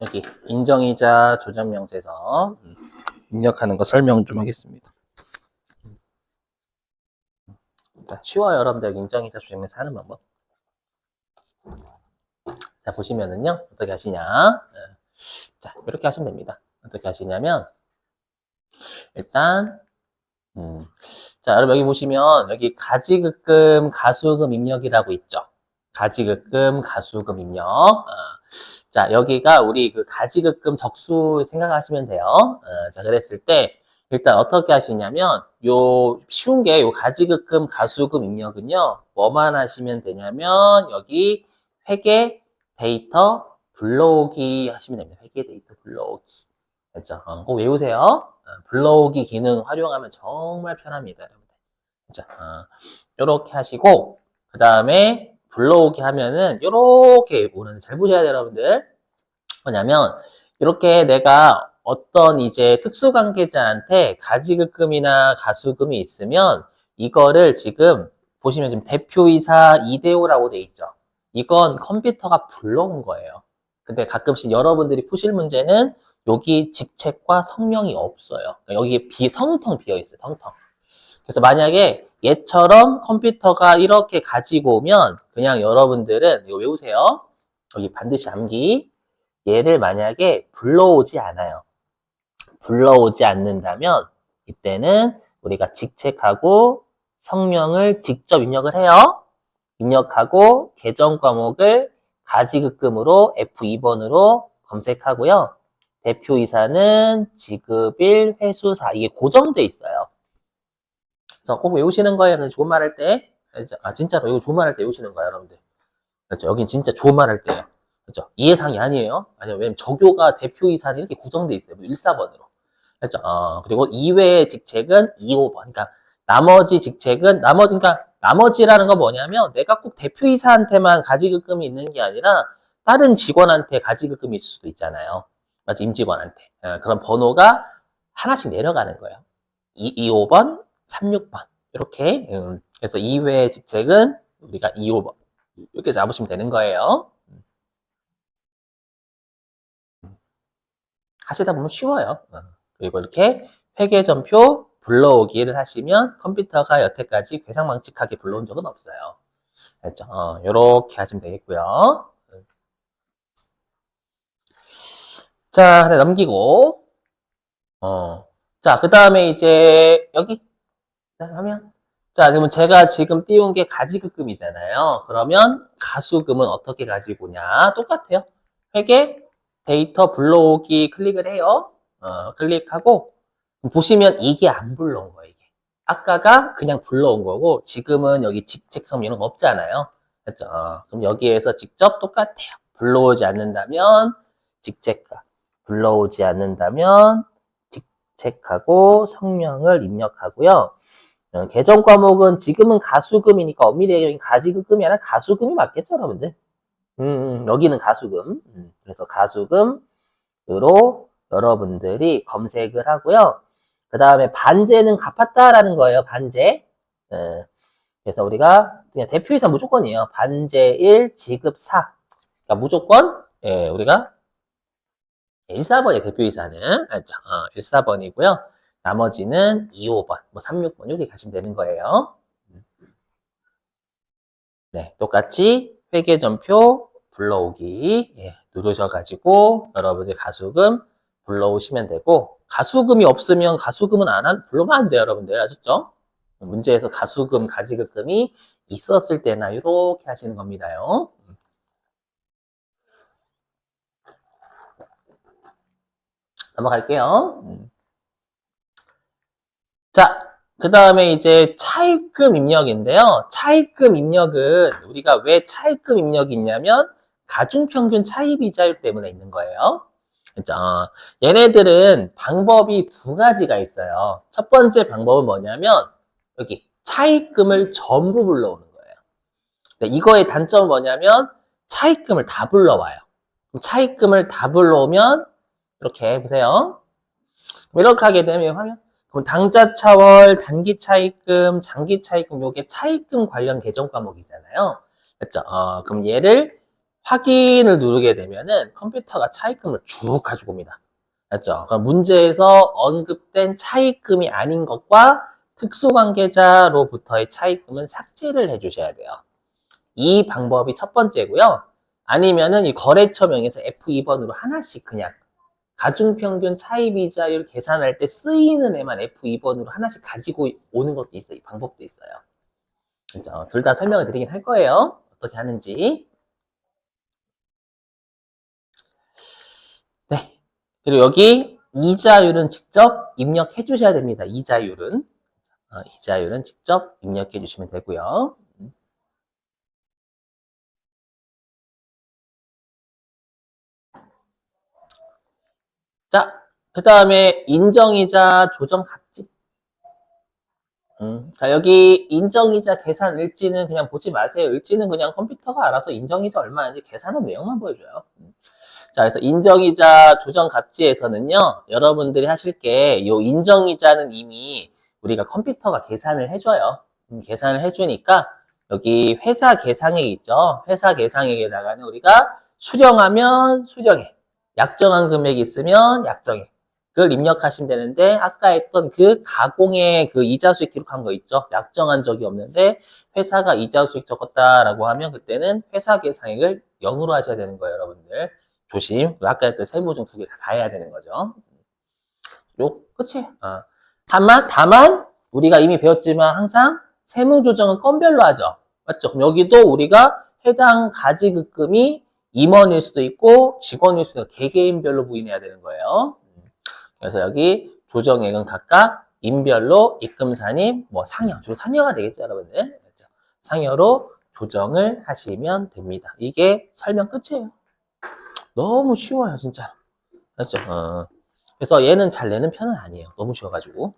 여기 인정이자 조정명세서 입력하는 거 설명 좀 하겠습니다. 쉬워요, 여러분들. 인정이자 조정명세 하는 방법. 자, 보시면은요, 어떻게 하시냐. 자, 이렇게 하시면 됩니다. 어떻게 하시냐면, 일단, 자, 여러분 여기 보시면, 여기 가지급금, 가수금 입력이라고 있죠. 가지급금, 가수금 입력. 자, 여기가 우리 그 가지급금 적수 생각하시면 돼요. 자, 그랬을 때, 일단 어떻게 하시냐면, 요, 쉬운 게, 요 가지급금, 가수금 입력은요, 뭐만 하시면 되냐면, 여기 회계 데이터 불러오기 하시면 됩니다. 회계 데이터 불러오기. 그렇죠? 꼭 외우세요. 불러오기 기능 활용하면 정말 편합니다, 여러분들. 그렇죠? 요렇게 하시고, 그 다음에 불러오기 하면은, 요렇게 오는, 잘 보셔야 돼요, 여러분들. 뭐냐면, 이렇게 내가 어떤 이제 특수관계자한테 가지급금이나 가수금이 있으면, 이거를 지금, 보시면 지금 대표이사 이대호라고 돼 있죠. 이건 컴퓨터가 불러온 거예요. 근데 가끔씩 여러분들이 푸실 문제는 여기 직책과 성명이 없어요. 여기 텅텅 비어 있어요. 텅텅. 그래서 만약에 얘처럼 컴퓨터가 이렇게 가지고 오면 그냥 여러분들은 이거 외우세요. 여기 반드시 암기. 얘를 만약에 불러오지 않아요. 불러오지 않는다면 이때는 우리가 직책하고 성명을 직접 입력을 해요. 입력하고 계정 과목을 가지급금으로 F2번으로 검색하고요. 대표이사는 지급일 회수사 이게 고정돼 있어요. 그래서 꼭 외우시는 거예요. 그래서 좋은 말 할 때. 진짜로 이거 좋은 말 할 때 외우시는 거예요, 여러분들. 그렇죠? 여긴 진짜 좋은 말 할 때예요. 그렇죠? 이해상이 아니에요. 아니요, 왜냐면 저교가 대표이사는 이렇게 구정돼 있어요. 1사번으로. 그렇죠? 그리고 이외의 직책은 2호번. 그러니까 나머지 직책은 그러니까 나머지라는 건 뭐냐면 내가 꼭 대표이사한테만 가지급금이 있는 게 아니라 다른 직원한테 가지급금이 있을 수도 있잖아요. 맞죠? 임직원한테. 그런 번호가 하나씩 내려가는 거예요. 2호번, 36번. 이렇게. 그래서 이외의 직책은 우리가 2호번. 이렇게 잡으시면 되는 거예요. 하시다 보면 쉬워요. 그리고 이렇게 회계전표 불러오기를 하시면 컴퓨터가 여태까지 괴상망측하게 불러온 적은 없어요. 됐죠? 이렇게 하시면 되겠고요. 자, 넘기고. 자, 그 다음에 이제 여기 자, 하면 자, 그러면 제가 지금 띄운 게 가지급금이잖아요. 그러면 가수금은 어떻게 가지고 오냐? 똑같아요. 회계 데이터 불러오기 클릭을 해요. 클릭하고 보시면 이게 안 불러온 거예요. 이게. 아까가 그냥 불러온 거고 지금은 여기 직책성 이런 거 없잖아요. 그렇죠? 그럼 여기에서 직접 똑같아요. 불러오지 않는다면 직책과 불러오지 않는다면 직책하고 성명을 입력하고요. 계정 과목은 지금은 가수금이니까 엄밀히 가지급금이 아니라 가수금이 맞겠죠, 여러분들? 여기는 가수금. 그래서 가수금으로 여러분들이 검색을 하고요. 그 다음에 반제는 갚았다라는 거예요, 반제. 그래서 우리가 그냥 대표이사 무조건이에요. 반제 1, 지급 4. 그러니까 무조건, 우리가 1사번의 대표이사는, 알죠? 1사번이고요. 나머지는 2, 5번, 뭐 3, 6번 이렇게 가시면 되는 거예요. 네, 똑같이 회계전표 불러오기 누르셔가지고 여러분들 가수금 불러오시면 되고 가수금이 없으면 가수금은 불러면 안 돼요, 여러분들 아셨죠? 문제에서 가수금, 가지급금이 있었을 때나 이렇게 하시는 겁니다요. 넘어갈게요. 자, 그 다음에 이제 차입금 입력인데요. 차입금 입력은 우리가 왜 차입금 입력이 있냐면 가중평균 차입이자율 때문에 있는 거예요. 그렇죠? 얘네들은 방법이 두 가지가 있어요. 첫 번째 방법은 뭐냐면 여기 차입금을 전부 불러오는 거예요. 근데 이거의 단점은 뭐냐면 차입금을 다 불러와요. 차입금을 다 불러오면 이렇게 보세요. 이렇게 하게 되면 화면 그럼 당좌 차월, 단기 차입금, 장기 차입금 요게 차입금 관련 계정 과목이잖아요. 그렇죠? 그럼 얘를 확인을 누르게 되면은 컴퓨터가 차입금을 쭉 가지고 옵니다. 맞죠? 그럼 문제에서 언급된 차입금이 아닌 것과 특수관계자로부터의 차입금은 삭제를 해주셔야 돼요. 이 방법이 첫 번째고요. 아니면은 이 거래처명에서 F2번으로 하나씩 그냥 가중평균 차입이자율 계산할 때 쓰이는 애만 F2번으로 하나씩 가지고 오는 것도 있어요. 이 방법도 있어요. 그렇죠? 둘 다 설명을 드리긴 할 거예요. 어떻게 하는지. 네. 그리고 여기 이자율은 직접 입력해 주셔야 됩니다. 이자율은. 이자율은 직접 입력해 주시면 되고요. 자, 그 다음에 인정이자 조정합집. 자, 여기 인정이자 계산 일지는 그냥 보지 마세요. 일지는 그냥 컴퓨터가 알아서 인정이자 얼마인지 계산한 내용만 보여줘요. 자, 그래서 인정이자 조정갑지에서는요, 여러분들이 하실 게, 요 인정이자는 이미 우리가 컴퓨터가 계산을 해줘요. 계산을 해주니까, 여기 회사 계상액 있죠? 회사 계상액에다가는 우리가 수령하면 수령액, 약정한 금액이 있으면 약정액, 그걸 입력하시면 되는데, 아까 했던 그 가공의 그 이자 수익 기록한 거 있죠? 약정한 적이 없는데, 회사가 이자 수익 적었다라고 하면, 그때는 회사 계상액을 0으로 하셔야 되는 거예요, 여러분들. 조심. 아까 했던 세무 중 두 개 다 해야 되는 거죠. 요, 끝이. 다만, 우리가 이미 배웠지만 항상 세무 조정은 건별로 하죠. 맞죠? 그럼 여기도 우리가 해당 가지급금이 임원일 수도 있고 직원일 수도 있고 개개인별로 부인해야 되는 거예요. 그래서 여기 조정액은 각각 인별로 입금산임, 뭐 상여, 주로 상여가 되겠죠, 여러분들. 상여로 조정을 하시면 됩니다. 이게 설명 끝이에요. 너무 쉬워요, 진짜. 맞죠? 그래서 얘는 잘 내는 편은 아니에요. 너무 쉬워가지고.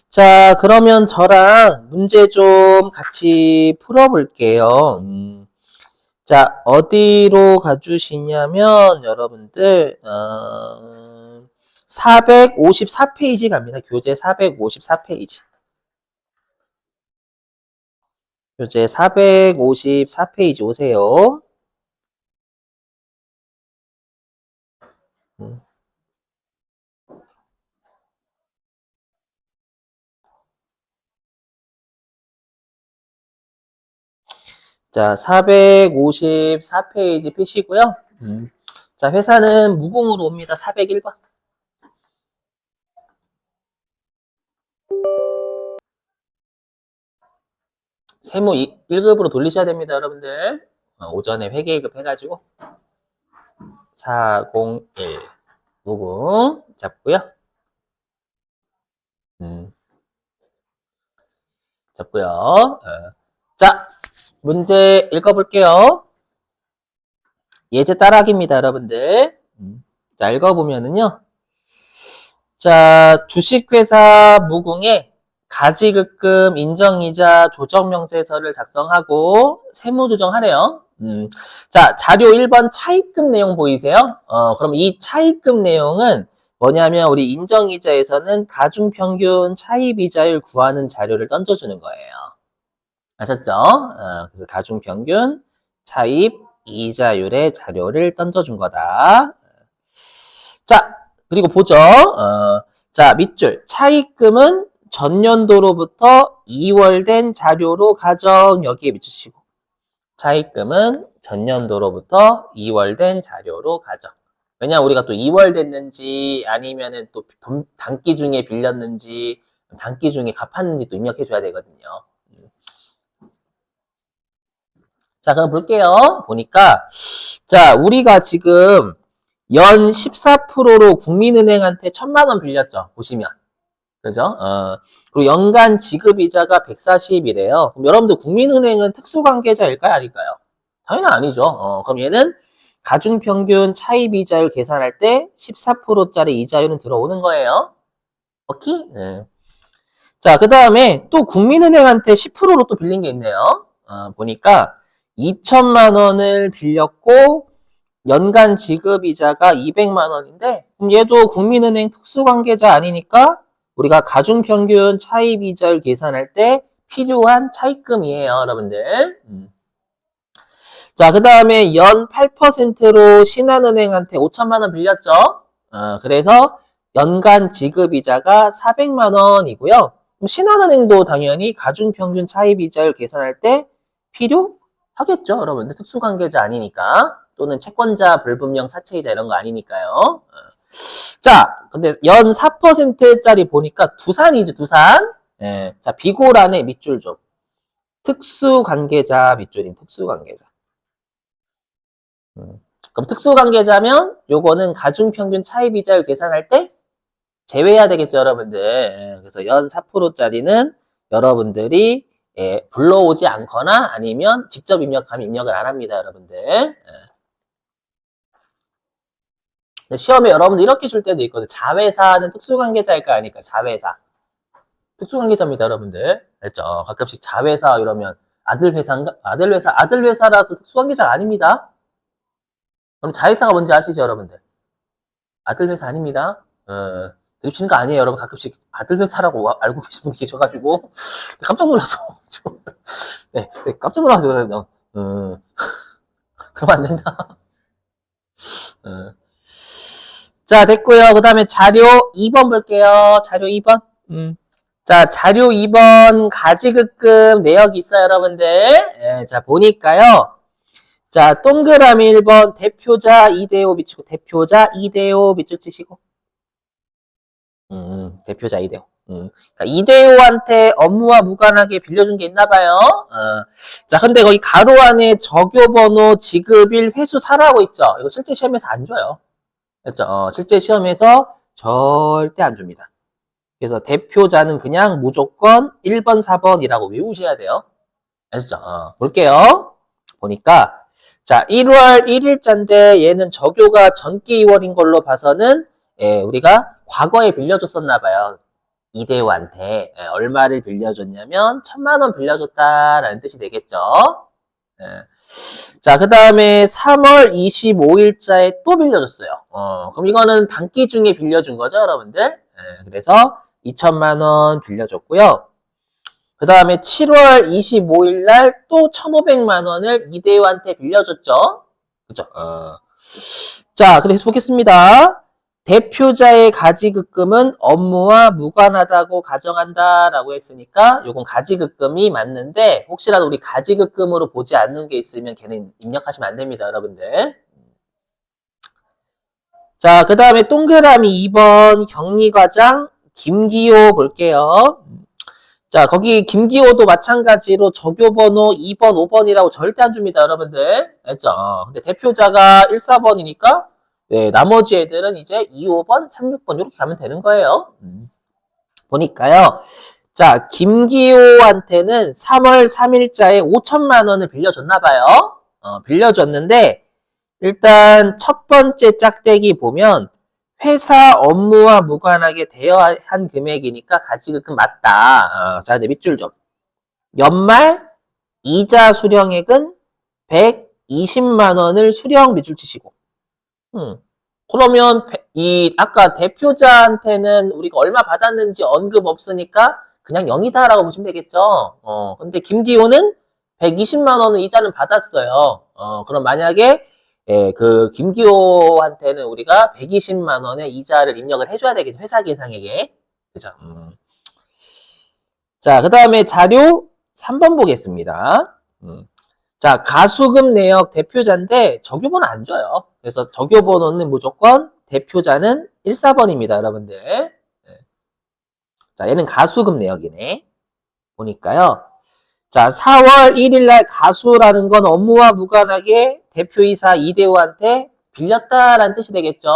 자, 그러면 저랑 문제 좀 같이 풀어볼게요. 자, 어디로 가주시냐면, 여러분들, 454페이지 갑니다. 교재 454페이지. 교재 454페이지 오세요. 자, 454페이지 펴시고요. 자, 회사는 무공으로 옵니다. 401번. 세무 1급으로 돌리셔야 됩니다, 여러분들. 오전에 회계급 해가지고 401 무공 잡고요. 잡고요. 자, 문제 읽어볼게요. 예제 따라하기입니다, 여러분들. 자, 읽어보면은요. 자, 주식회사 무궁에 가지급금 인정이자 조정명세서를 작성하고 세무조정하래요. 자, 자료 1번 차입금 내용 보이세요? 그럼 이 차입금 내용은 뭐냐면 우리 인정이자에서는 가중평균 차입이자율 구하는 자료를 던져주는 거예요. 아셨죠? 그래서 가중평균 차입이자율의 자료를 던져준 거다. 자, 그리고 보죠. 자, 밑줄. 차입금은 전년도로부터 2월 된 자료로 가정. 여기에 밑주시고. 차입금은 전년도로부터 2월 된 자료로 가정. 왜냐, 우리가 또 2월 됐는지, 아니면은 또 단기 중에 빌렸는지, 단기 중에 갚았는지 또 입력해줘야 되거든요. 자, 그럼 볼게요. 보니까, 자, 우리가 지금 연 14%로 국민은행한테 1,000만 원 빌렸죠. 보시면. 그죠? 그리고 연간 지급이자가 140이래요. 그럼 여러분들 국민은행은 특수관계자일까요? 아닐까요? 당연히 아니죠. 그럼 얘는 가중평균 차입이자율 계산할 때 14%짜리 이자율은 들어오는 거예요. 오케이? 네. 자, 그 다음에 또 국민은행한테 10%로 또 빌린 게 있네요. 보니까 2천만 원을 빌렸고 연간 지급이자가 200만 원인데 그럼 얘도 국민은행 특수관계자 아니니까 우리가 가중평균 차입이자율 계산할 때 필요한 차입금이에요, 여러분들. 자, 그 다음에 연 8%로 신한은행한테 5천만 원 빌렸죠? 그래서 연간 지급이자가 400만 원이고요. 그럼 신한은행도 당연히 가중평균 차입이자를 계산할 때 필요하겠죠, 여러분들. 특수관계자 아니니까. 또는 채권자 불분명 사채이자 이런 거 아니니까요. 자, 근데 연 4%짜리 보니까 두산이지, 두산. 예. 자, 비고란의 밑줄 좀. 특수관계자 밑줄임, 특수관계자. 그럼 특수관계자면 요거는 가중평균 차입이자를 계산할 때 제외해야 되겠죠, 여러분들. 예, 그래서 연 4%짜리는 여러분들이 불러오지 않거나 아니면 직접 입력하면 입력을 안 합니다, 여러분들. 시험에 여러분들 이렇게 줄 때도 있거든요. 자회사는 특수관계자일까 아닐까? 자회사. 특수관계자입니다, 여러분들. 알죠? 가끔씩 자회사 이러면 아들회사인가? 아들회사라서 특수관계자가 아닙니다. 그럼 자회사가 뭔지 아시죠, 여러분들? 아들회사 아닙니다. 드립치는 거 아니에요, 여러분. 가끔씩 아들회사라고 알고 계신 분이 계셔가지고 깜짝 놀라서 네, 깜짝 놀라서 그러면 안 된다. 자, 됐고요. 그 다음에 자료 2번 볼게요. 자료 2번. 자, 자료 2번 가지급금 내역이 있어요, 여러분들. 자, 보니까요. 자, 동그라미 1번 대표자 이대호 비치고, 대표자 이대호 밑줄 치시고. 대표자 이대호. 그러니까 이대호한테 업무와 무관하게 빌려준 게 있나 봐요. 자, 근데 거기 가로 안에 적요번호, 지급일, 회수사라고 있죠. 이거 실제 시험에서 안 줘요. 그렇죠? 실제 시험에서 절대 안 줍니다. 그래서 대표자는 그냥 무조건 1번, 4번이라고 외우셔야 돼요. 아시죠? 볼게요. 보니까 자, 1월 1일자인데 얘는 적요가 전기 2월인 걸로 봐서는 우리가 과거에 빌려줬었나 봐요. 이대호한테 얼마를 빌려줬냐면 1,000만 원 빌려줬다라는 뜻이 되겠죠. 자, 그 다음에 3월 25일자에 또 빌려줬어요. 그럼 이거는 단기 중에 빌려준 거죠, 여러분들. 그래서 2,000만 원 빌려줬고요. 그 다음에 7월 25일 날 또 1,500만 원을 이대호한테 빌려줬죠. 그죠? 자, 그래서 보겠습니다. 대표자의 가지급금은 업무와 무관하다고 가정한다라고 했으니까 요건 가지급금이 맞는데 혹시라도 우리 가지급금으로 보지 않는 게 있으면 걔는 입력하시면 안 됩니다, 여러분들. 자, 그 다음에 동그라미 2번 격리과장 김기호 볼게요. 자, 거기 김기호도 마찬가지로 적요번호 2번, 5번이라고 절대 안 줍니다, 여러분들. 알죠? 근데 대표자가 1, 4번이니까 네, 나머지 애들은 이제 2, 5번, 3, 6번 이렇게 가면 되는 거예요. 보니까요. 자, 김기호한테는 3월 3일자에 5천만 원을 빌려줬나 봐요. 빌려줬는데 일단 첫 번째 짝대기 보면 회사 업무와 무관하게 대여한 금액이니까 가지급금 맞다. 자, 근데 밑줄 좀. 연말 이자 수령액은 120만 원을 수령 밑줄 치시고. 그러면 아까 대표자한테는 우리가 얼마 받았는지 언급 없으니까 그냥 0이다라고 보시면 되겠죠. 근데 김기호는 120만 원을 이자는 받았어요. 그럼 만약에 그 김기호한테는 우리가 120만 원의 이자를 입력을 해줘야 되겠죠. 회사 계상액에. 그죠? 자, 그 다음에 자료 3번 보겠습니다. 자, 가수금 내역 대표자인데 적요번호 안 줘요. 그래서 적요번호는 무조건 대표자는 1, 4번입니다, 여러분들. 자, 얘는 가수금 내역이네. 보니까요. 자, 4월 1일 날 가수라는 건 업무와 무관하게 대표이사 이대호한테 빌렸다라는 뜻이 되겠죠.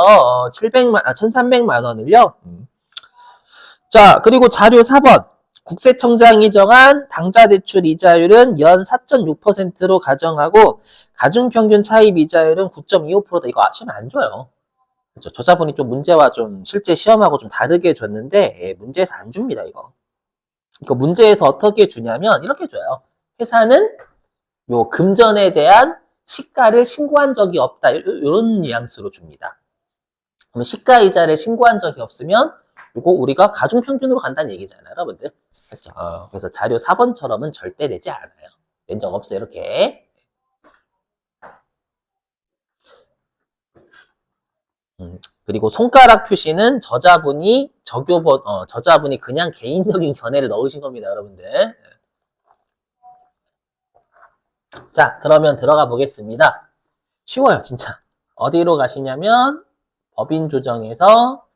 1,300만 원을요. 자, 그리고 자료 4번. 국세청장이 정한 당좌대출 이자율은 연 4.6%로 가정하고 가중평균 차입 이자율은 9.25%다. 이거 시험에 안 줘요. 그렇죠? 저자분이 좀 문제와 좀 실제 시험하고 좀 다르게 줬는데 문제에서 안 줍니다. 이거 문제에서 어떻게 주냐면 이렇게 줘요. 회사는 요 금전에 대한 시가를 신고한 적이 없다. 이런 뉘앙스로 줍니다. 그러면 시가 이자를 신고한 적이 없으면 이거 우리가 가중평균으로 간다는 얘기잖아요, 여러분들. 그렇죠? 그래서 자료 4번처럼은 절대 내지 않아요. 낸 적 없어요, 이렇게. 그리고 손가락 표시는 저자분이 그냥 개인적인 견해를 넣으신 겁니다, 여러분들. 자, 그러면 들어가 보겠습니다. 쉬워요, 진짜. 어디로 가시냐면, 법인 조정에서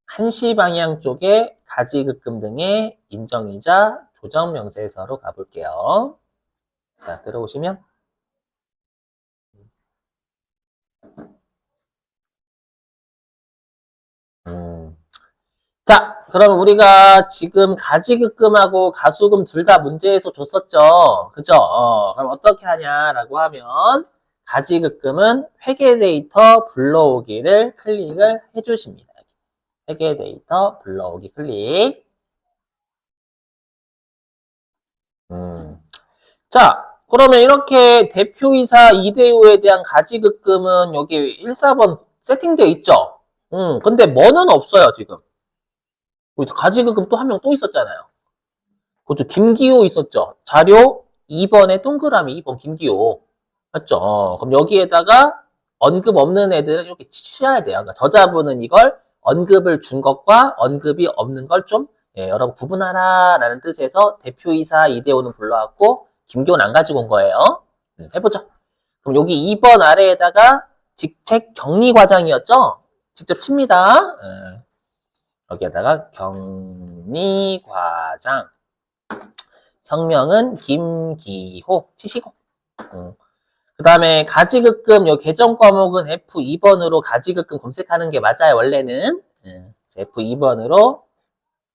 한시 방향 쪽에 가지급금 등의 인정이자 조정 명세서로 가볼게요. 자, 들어오시면. 자, 그럼 우리가 지금 가지급금하고 가수금 둘 다 문제에서 줬었죠. 그죠? 그럼 어떻게 하냐라고 하면, 가지급금은 회계 데이터 불러오기를 클릭을 해주십니다. 회계 데이터 불러오기 클릭. 자, 그러면 이렇게 대표이사 이대호에 대한 가지급금은 여기 1, 4번 세팅되어 있죠? 근데 뭐는 없어요, 지금. 우리 가지급금 또 한 명 또 있었잖아요. 그죠? 김기호 있었죠? 자료 2번에 동그라미 2번 김기호. 맞죠? 그럼 여기에다가 언급 없는 애들은 이렇게 치셔야 돼요. 그러니까 저자분은 이걸 언급을 준 것과 언급이 없는 걸 좀 여러분 구분하라라는 뜻에서 대표이사 이대호는 불러왔고 김기호는 안 가지고 온 거예요. 해보죠. 그럼 여기 2번 아래에다가 직책 격리과장이었죠? 직접 칩니다. 여기에다가 격리과장. 성명은 김기호 치시고. 그 다음에 가지급금 요 계정 과목은 F2번으로 가지급금 검색하는 게 맞아요. 원래는 F2번으로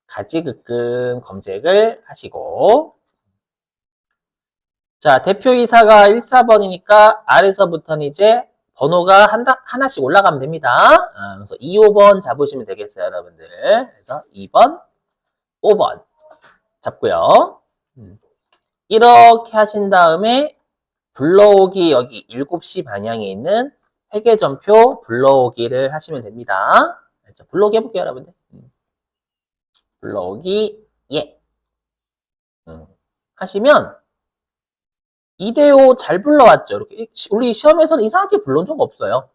가지급금 검색을 하시고, 자 대표이사가 1, 4번이니까 아래서부터는 이제 번호가 하나씩 올라가면 됩니다. 그래서 2, 5번 잡으시면 되겠어요, 여러분들. 그래서 2번, 5번 잡고요. 이렇게 하신 다음에 불러오기 여기 7시 방향에 있는 회계전표 불러오기를 하시면 됩니다. 불러오기 해볼게요, 여러분들. 불러오기 예. 하시면 이대호 잘 불러왔죠. 이렇게 우리 시험에서는 이상하게 불러온 적 없어요.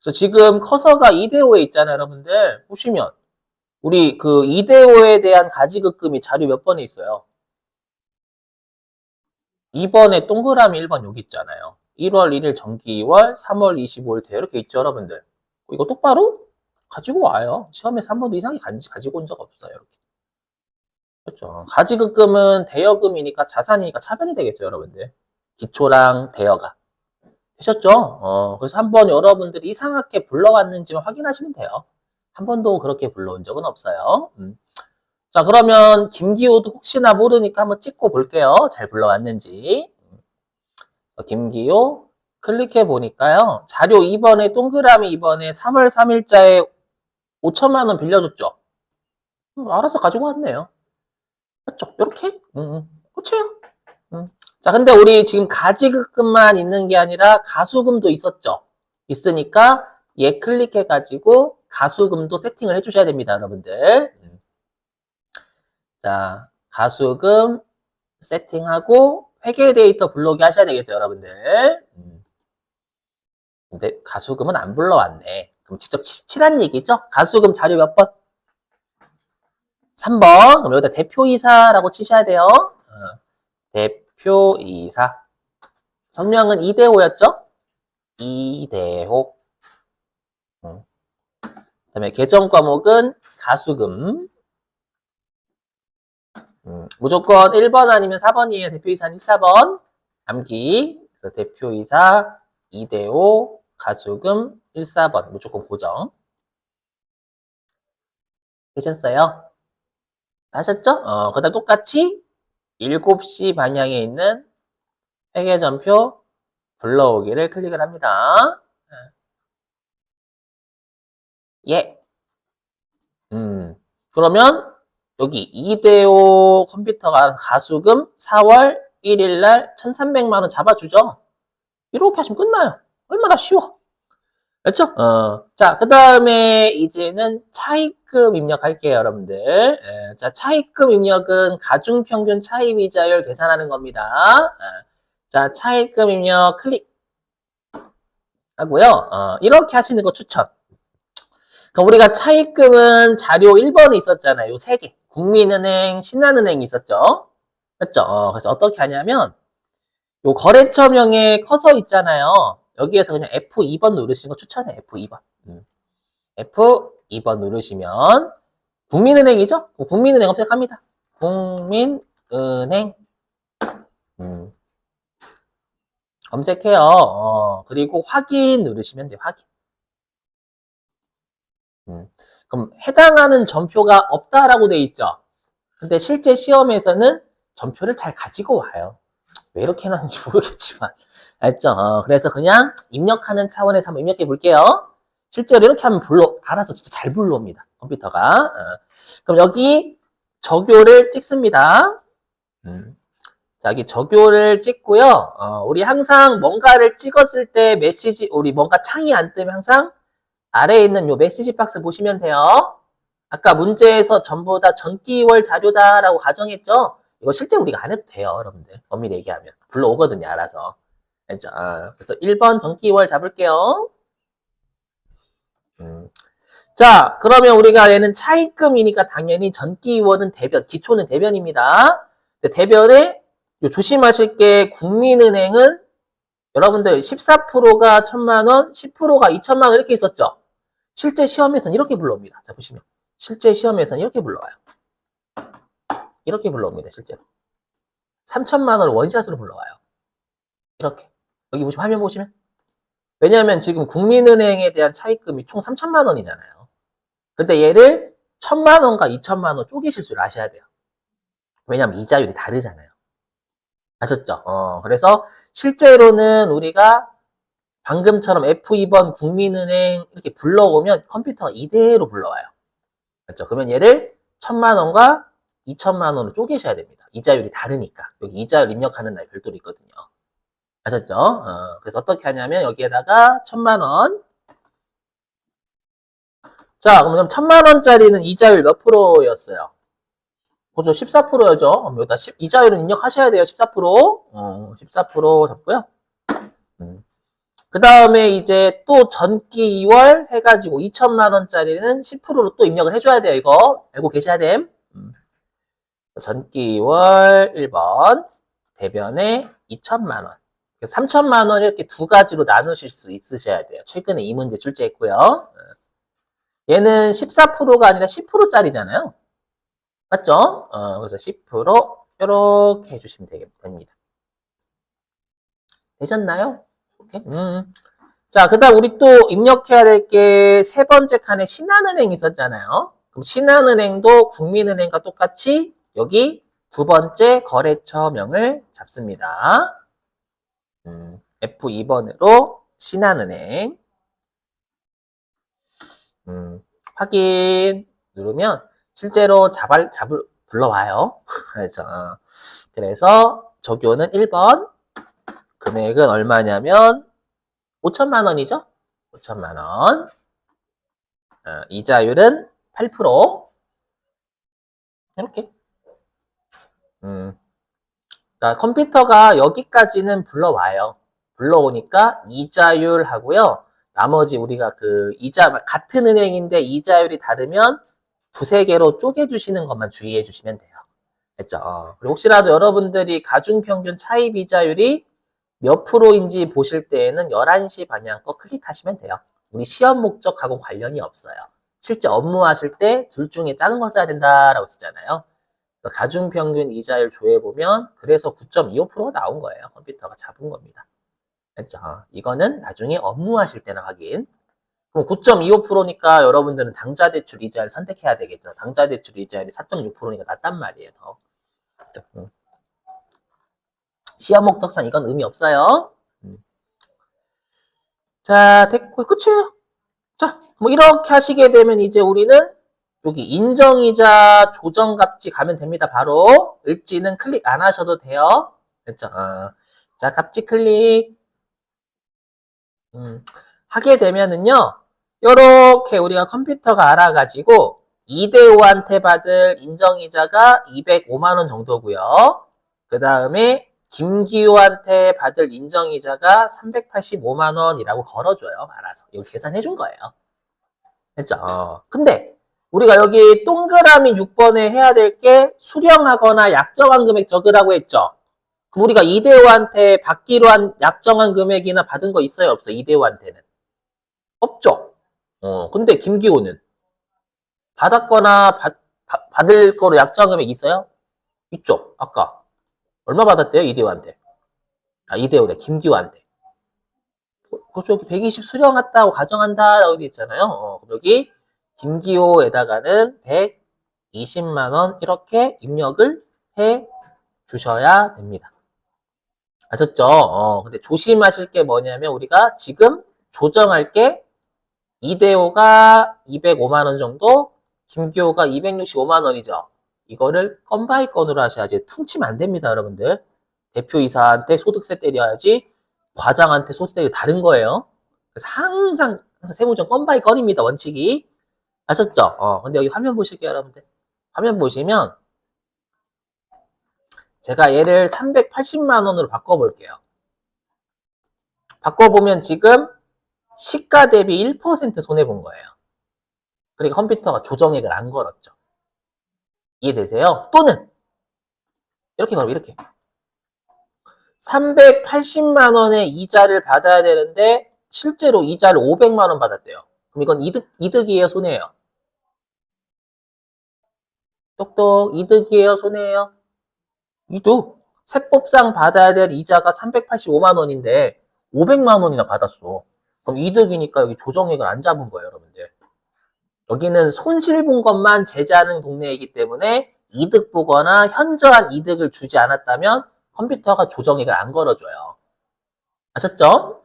그래서 지금 커서가 이대호에 있잖아요, 여러분들. 보시면 우리 그 이대호에 대한 가지급금이 자료 몇 번에 있어요? 2번에 동그라미 1번 여기 있잖아요. 1월 1일 정기월, 3월 25일 대 이렇게 있죠, 여러분들. 이거 똑바로 가지고 와요. 시험에서 한 번도 이상하게 가지고 온 적 없어요, 이렇게. 그렇죠. 가지급금은 대여금이니까 자산이니까 차변이 되겠죠, 여러분들. 기초랑 대여가. 되셨죠? 그래서 한번 여러분들이 이상하게 불러왔는지만 확인하시면 돼요. 한 번도 그렇게 불러온 적은 없어요. 자, 그러면 김기호도 혹시나 모르니까 한번 찍고 볼게요. 잘 불러왔는지. 김기호 클릭해 보니까요. 자료 2번에 동그라미 2번에 3월 3일자에 5천만 원 빌려줬죠. 알아서 가지고 왔네요. 맞죠? 이렇게? 그렇죠? 자, 근데 우리 지금 가지급금만 있는 게 아니라 가수금도 있었죠. 있으니까 얘 클릭해가지고 가수금도 세팅을 해주셔야 됩니다, 여러분들. 자, 가수금 세팅하고 회계 데이터 불러오기 하셔야 되겠죠, 여러분들. 근데 가수금은 안 불러왔네. 그럼 직접 칠한 얘기죠? 가수금 자료 몇 번? 3번. 그럼 여기다 대표이사라고 치셔야 돼요. 대표이사. 성명은 이대호였죠? 이대호. 그 다음에 계정 과목은 가수금. 무조건 1번 아니면 4번이에요. 대표이사는 1, 4번. 암기. 그래서 대표이사 이대호 가수금 1, 4번. 무조건 고정. 되셨어요? 하셨죠? 그 다음 똑같이 7시 방향에 있는 회계전표 불러오기를 클릭을 합니다. 예. 그러면 여기 이대호 컴퓨터가 가수금 4월 1일 날 1,300만 원 잡아주죠. 이렇게 하시면 끝나요. 얼마나 쉬워. 그렇죠? 자, 그 다음에 이제는 차입금 입력할게요, 여러분들. 자, 차입금 입력은 가중평균 차입이자율 계산하는 겁니다. 자, 차입금 입력 클릭. 하고요. 이렇게 하시는 거 추천. 그럼 우리가 차입금은 자료 1번에 있었잖아요. 요 3개. 국민은행, 신한은행이 있었죠. 맞죠? 그래서 어떻게 하냐면 요 거래처명에 커서 있잖아요. 여기에서 그냥 F2번 누르시는 거 추천해. F2번. F2번 누르시면 국민은행이죠? 국민은행 검색합니다. 국민은행 검색해요. 그리고 확인 누르시면 돼요. 확인. 그럼 해당하는 전표가 없다라고 돼 있죠. 근데 실제 시험에서는 전표를 잘 가지고 와요. 왜 이렇게 해놨는지 모르겠지만. 알죠? 그래서 그냥 입력하는 차원에서 한번 입력해 볼게요. 실제로 이렇게 하면 알아서 진짜 잘 불러옵니다. 컴퓨터가. 그럼 여기 적요를 찍습니다. 자, 여기 적요를 찍고요. 우리 항상 뭔가를 찍었을 때 메시지, 우리 뭔가 창이 안 뜨면 항상 아래에 있는 요 메시지 박스 보시면 돼요. 아까 문제에서 전부 다 전기월 자료다라고 가정했죠? 이거 실제 우리가 안 해도 돼요, 여러분들. 엄밀히 얘기하면. 불러오거든요, 알아서. 알죠? 그래서 1번 전기월 잡을게요. 자, 그러면 우리가 얘는 차입금이니까 당연히 전기월은 대변, 기초는 대변입니다. 대변에 조심하실 게 국민은행은 여러분들 14%가 1,000만 원, 10%가 2,000만 원 이렇게 있었죠? 실제 시험에서는 이렇게 불러옵니다. 자, 보시면. 실제 시험에서는 이렇게 불러와요. 이렇게 불러옵니다, 실제로. 3,000만 원을 원샷으로 불러와요. 이렇게. 여기 보시면, 화면 보시면. 왜냐하면 지금 국민은행에 대한 차입금이 총 3,000만 원이잖아요. 근데 얘를 1,000만 원과 2,000만 원 쪼개실 줄 아셔야 돼요. 왜냐하면 이자율이 다르잖아요. 아셨죠? 그래서 실제로는 우리가 방금처럼 F2번 국민은행 이렇게 불러오면 컴퓨터가 이대로 불러와요. 맞죠? 그러면 얘를 1,000만 원과 2,000만 원을 쪼개셔야 됩니다. 이자율이 다르니까. 여기 이자율 입력하는 날 별도로 있거든요. 아셨죠? 그래서 어떻게 하냐면 여기에다가 1,000만 원. 자, 그럼 1,000만 원짜리는 이자율 몇 프로였어요? 그죠? 14%였죠? 여기다 이자율은 입력하셔야 돼요. 14%. 14% 잡고요. 그 다음에 이제 또 전기 2월 해가지고 2,000만 원짜리는 10%로 또 입력을 해줘야 돼요. 이거 알고 계셔야 됨. 전기 2월 1번 대변에 2,000만 원. 3,000만 원 이렇게 두 가지로 나누실 수 있으셔야 돼요. 최근에 이 문제 출제했고요. 얘는 14%가 아니라 10%짜리잖아요. 맞죠? 그래서 10% 이렇게 해주시면 됩니다. 되셨나요? 오케이. 자, 그 다음 우리 또 입력해야 될 게 세 번째 칸에 신한은행 있었잖아요. 그럼 신한은행도 국민은행과 똑같이 여기 두 번째 거래처명을 잡습니다. F2번으로 신한은행. 확인 누르면 실제로 불러와요. 그래서 적요는 1번. 금액은 얼마냐면 5,000만 원이죠? 5,000만 원. 이자율은 8%. 이렇게. 그러니까 컴퓨터가 여기까지는 불러와요. 불러오니까 이자율 하고요. 나머지 우리가 같은 은행인데 이자율이 다르면 두세 개로 쪼개주시는 것만 주의해 주시면 돼요. 됐죠? 그리고 혹시라도 여러분들이 가중평균 차입 이자율이 몇 프로인지 보실 때에는 11시 방향 거 클릭하시면 돼요. 우리 시험 목적하고 관련이 없어요. 실제 업무하실 때 둘 중에 작은 거 써야 된다라고 쓰잖아요. 가중평균 이자율 조회해보면 그래서 9.25%가 나온 거예요. 컴퓨터가 잡은 겁니다. 됐죠? 이거는 나중에 업무하실 때나 확인. 그럼 9.25%니까 여러분들은 당좌대출 이자율 선택해야 되겠죠. 당좌대출 이자율이 4.6%니까 낮단 말이에요. 더. 시험 목적상 이건 의미 없어요. 자, 됐고 끝이에요. 자, 뭐 이렇게 하시게 되면 이제 우리는 여기 인정이자 조정값지 가면 됩니다. 바로 을지는 클릭 안 하셔도 돼요. 됐죠? 자, 값지 클릭 하게 되면은요. 요렇게 우리가 컴퓨터가 알아가지고 이대호한테 받을 인정이자가 205만 원 정도고요. 그 다음에 김기호한테 받을 인정이자가 385만 원이라고 걸어줘요. 알아서. 이거 계산해 준 거예요. 됐죠? 근데 우리가 여기 동그라미 6번에 해야 될 게 수령하거나 약정한 금액 적으라고 했죠. 그럼 우리가 이대호한테 받기로 한 약정한 금액이나 받은 거 있어요? 없어? 이대호한테는? 없죠. 근데 김기호는 받았거나 받을 거로 약정한 금액 있어요? 있죠. 아까 얼마 받았대요? 이대호한테. 이대호래. 김기호한테. 그렇죠. 여기 120 수령했다고 가정한다. 라고 되어 있잖아요. 그럼 여기 김기호에다가는 120만 원 이렇게 입력을 해 주셔야 됩니다. 아셨죠? 근데 조심하실 게 뭐냐면 우리가 지금 조정할 게 이대호가 205만 원 정도, 김기호가 265만 원이죠. 이거를 건 바이 건으로 하셔야지. 퉁치면 안 됩니다, 여러분들. 대표이사한테 소득세 때려야지 과장한테 소득세 때려 다른 거예요. 그래서 항상 세무조정 건 바이 건입니다, 원칙이. 아셨죠? 근데 여기 화면 보실게요, 여러분들. 화면 보시면 제가 얘를 380만 원으로 바꿔볼게요. 바꿔보면 지금 시가 대비 1% 손해본 거예요. 그러니까 컴퓨터가 조정액을 안 걸었죠. 이해되세요? 또는 이렇게 걸어 이렇게 380만 원의 이자를 받아야 되는데 실제로 이자를 500만 원 받았대요. 그럼 이건 이득이에요, 손해예요? 똑똑 이득이에요, 손해예요? 이득. 세법상 받아야 될 이자가 385만 원인데 500만 원이나 받았어. 그럼 이득이니까 여기 조정액을 안 잡은 거예요, 여러분들. 여기는 손실 본 것만 제재하는 동네이기 때문에 이득 보거나 현저한 이득을 주지 않았다면 컴퓨터가 조정액을 안 걸어줘요. 아셨죠?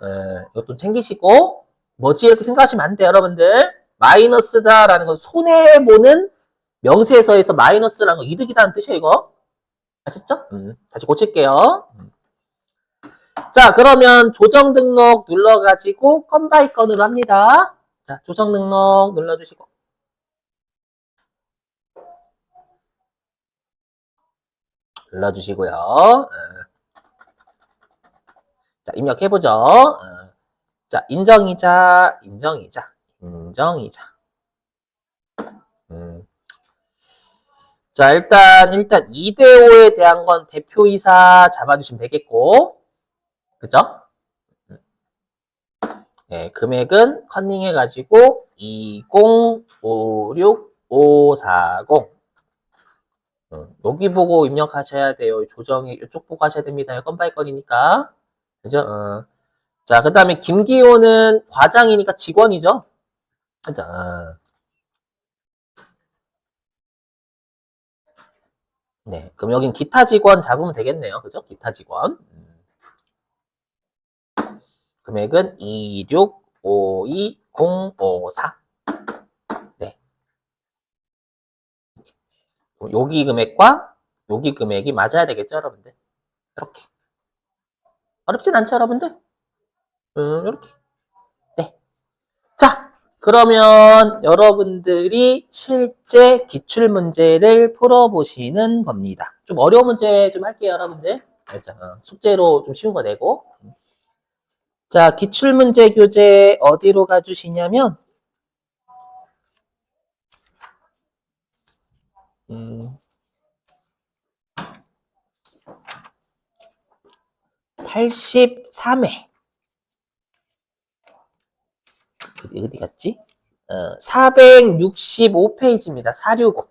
이것도 챙기시고 뭐지 이렇게 생각하시면 안 돼요, 여러분들. 마이너스다라는 건 손해보는 명세서에서 마이너스라는 건 이득이다는 뜻이에요, 이거. 아셨죠? 다시 고칠게요. 자, 그러면 조정 등록 눌러가지고 건 바이 건으로 합니다. 자, 조정 등록 눌러주시고. 눌러주시고요. 자, 입력해보죠. 자, 인정이자. 자, 일단 2대5에 대한 건 대표이사 잡아주시면 되겠고. 그죠? 네, 금액은 컨닝해가지고 2056540. 여기 보고 입력하셔야 돼요. 조정이 이쪽 보고 하셔야 됩니다. 건바이 건이니까. 그죠? 자, 그 다음에 김기호는 과장이니까 직원이죠? 그죠? 네, 그럼 여긴 기타 직원 잡으면 되겠네요. 그죠? 기타 직원. 금액은 2652054. 네. 여기 금액과 여기 금액이 맞아야 되겠죠, 여러분들? 이렇게. 어렵진 않죠, 여러분들? 이렇게. 네. 자, 그러면 여러분들이 실제 기출문제를 풀어보시는 겁니다. 좀 어려운 문제 좀 할게요, 여러분들. 알죠? 숙제로 좀 쉬운 거 내고. 자, 기출문제 교재 어디로 가주시냐면, 83회. 어디 갔지? 465페이지입니다. 465.